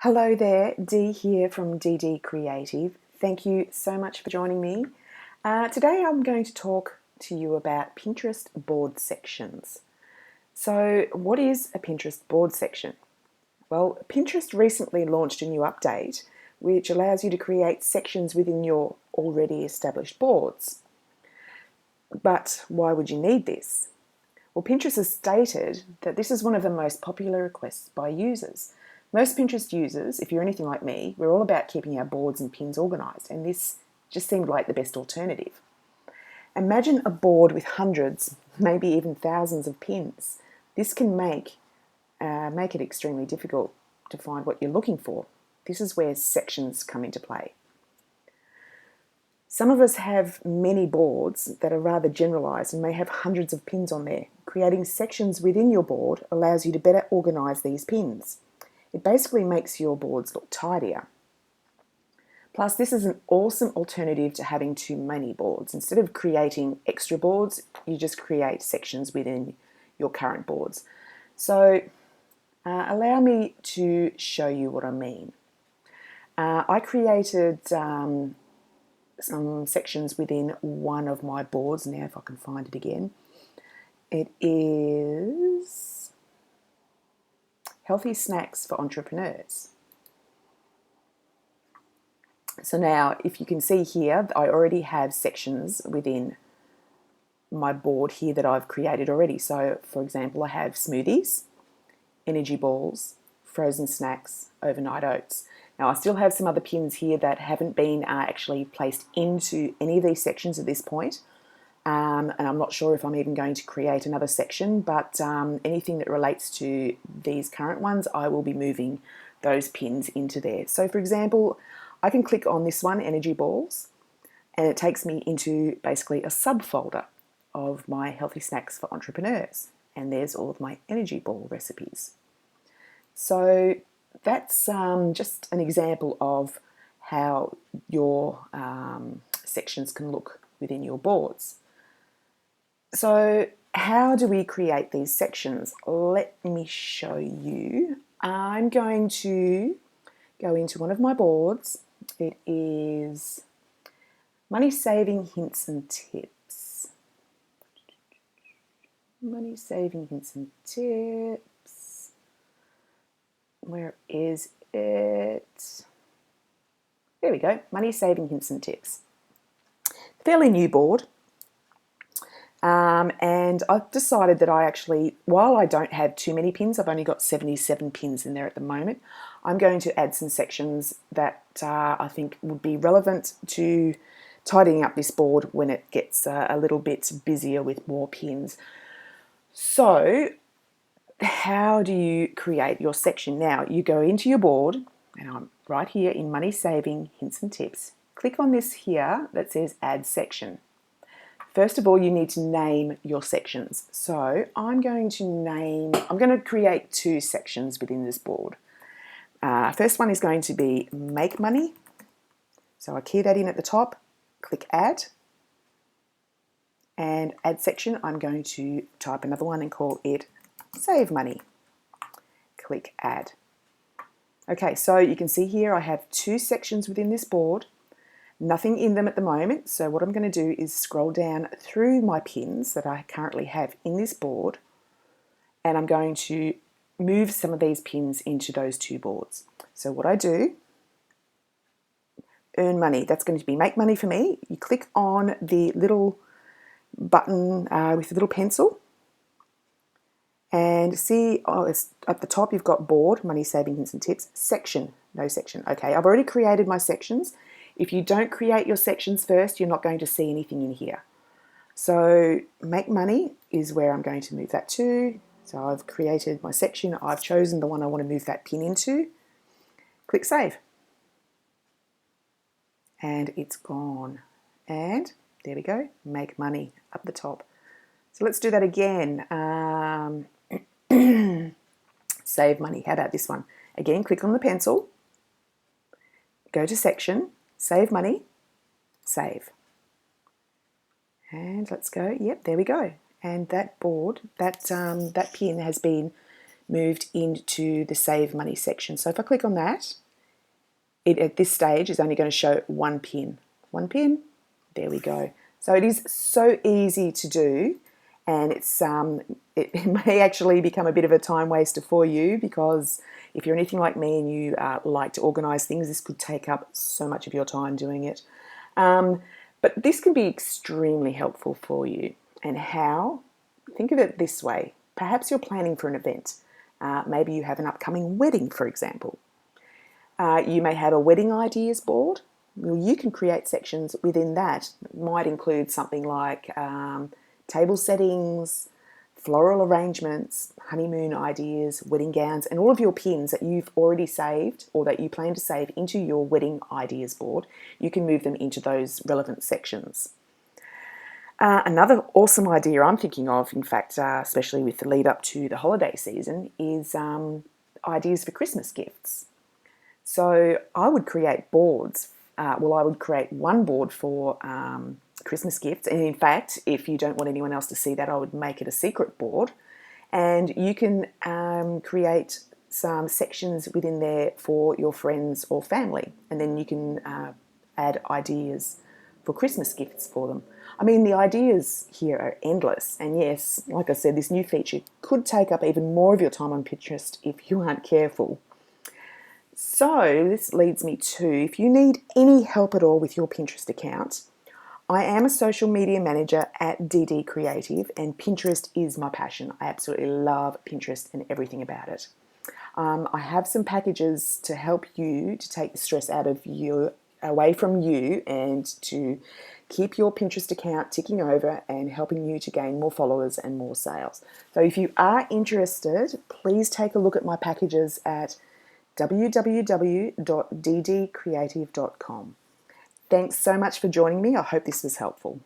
Hello there, Dee here from DD Creative. Thank you so much for joining me. Today I'm going to talk to you about Pinterest board sections. So what is a Pinterest board section? Well, Pinterest recently launched a new update which allows you to create sections within your already established boards. But why would you need this? Well, Pinterest has stated that this is one of the most popular requests by users. Most Pinterest users, if you're anything like me, we're all about keeping our boards and pins organised, and this just seemed like the best alternative. Imagine a board with hundreds, maybe even thousands of pins. This can make it extremely difficult to find what you're looking for. This is where sections come into play. Some of us have many boards that are rather generalised and may have hundreds of pins on there. Creating sections within your board allows you to better organise these pins. It basically makes your boards look tidier. Plus, this is an awesome alternative to having too many boards. Instead of creating extra boards, you just create sections within your current boards. So, allow me to show you what I mean. I created some sections within one of my boards. Now if I can find it again. It is Healthy Snacks for Entrepreneurs. So now if you can see here, I already have sections within my board here that I've created already. So for example, I have smoothies, energy balls, frozen snacks, overnight oats. Now I still have some other pins here that haven't been actually placed into any of these sections at this point. And I'm not sure if I'm even going to create another section, but anything that relates to these current ones, I will be moving those pins into there. So for example, I can click on this one, energy balls, and it takes me into basically a subfolder of my Healthy Snacks for Entrepreneurs. And there's all of my energy ball recipes. So that's just an example of how your sections can look within your boards. So how do we create these sections? Let me show you. I'm going to go into one of my boards. It is Money Saving Hints and Tips. Money Saving Hints and Tips. Where is it? There we go, Money Saving Hints and Tips. Fairly new board. And I've decided that while I don't have too many pins, I've only got 77 pins in there at the moment, I'm going to add some sections that I think would be relevant to tidying up this board when it gets a little bit busier with more pins. So how do you create your section? Now you go into your board, and I'm right here in Money Saving Hints and Tips. Click on this here that says Add Section. First of all, you need to name your sections. So I'm going to create two sections within this board. First one is going to be Make Money. So I key that in at the top, click Add. And Add Section, I'm going to type another one and call it Save Money. Click Add. Okay, so you can see here I have two sections within this board. Nothing in them at the moment, so what I'm going to do is scroll down through my pins that I currently have in this board, and I'm going to move some of these pins into those two boards. So what I do, Earn Money, that's going to be Make Money for me. You click on the little button with the little pencil, and see, it's at the top you've got Board, Money Saving Hints and Tips, Section, no section. Okay, I've already created my sections. If you don't create your sections first, you're not going to see anything in here. So Make Money is where I'm going to move that to. So I've created my section. I've chosen the one I want to move that pin into. Click Save. And it's gone. And there we go, Make Money up the top. So let's do that again. Save Money. How about this one? Again, click on the pencil. Go to Section. Save Money, Save. And let's go, yep, there we go. And that board, that pin has been moved into the Save Money section. So if I click on that, it at this stage is only going to show one pin. One pin, there we go. So it is so easy to do, and it may actually become a bit of a time waster for you, because if you're anything like me and you like to organise things, this could take up so much of your time doing it. But this can be extremely helpful for you. And how? Think of it this way. Perhaps you're planning for an event. Maybe you have an upcoming wedding, for example. You may have a wedding ideas board. Well, you can create sections within that. It might include something like table settings, floral arrangements, honeymoon ideas, wedding gowns, and all of your pins that you've already saved or that you plan to save into your wedding ideas board. You can move them into those relevant sections. Another awesome idea I'm thinking of, in fact, especially with the lead up to the holiday season, is ideas for Christmas gifts. So I would create boards. I would create one board for Christmas gifts. And in fact, if you don't want anyone else to see that, I would make it a secret board. And you can create some sections within there for your friends or family. And then you can add ideas for Christmas gifts for them. I mean, the ideas here are endless. And yes, like I said, this new feature could take up even more of your time on Pinterest if you aren't careful. So this leads me to, if you need any help at all with your Pinterest account, I am a social media manager at DD Creative, and Pinterest is my passion. I absolutely love Pinterest and everything about it. I have some packages to help you to take the stress out of you, away from you, and to keep your Pinterest account ticking over and helping you to gain more followers and more sales. So if you are interested, please take a look at my packages at www.ddcreative.com. Thanks so much for joining me. I hope this was helpful.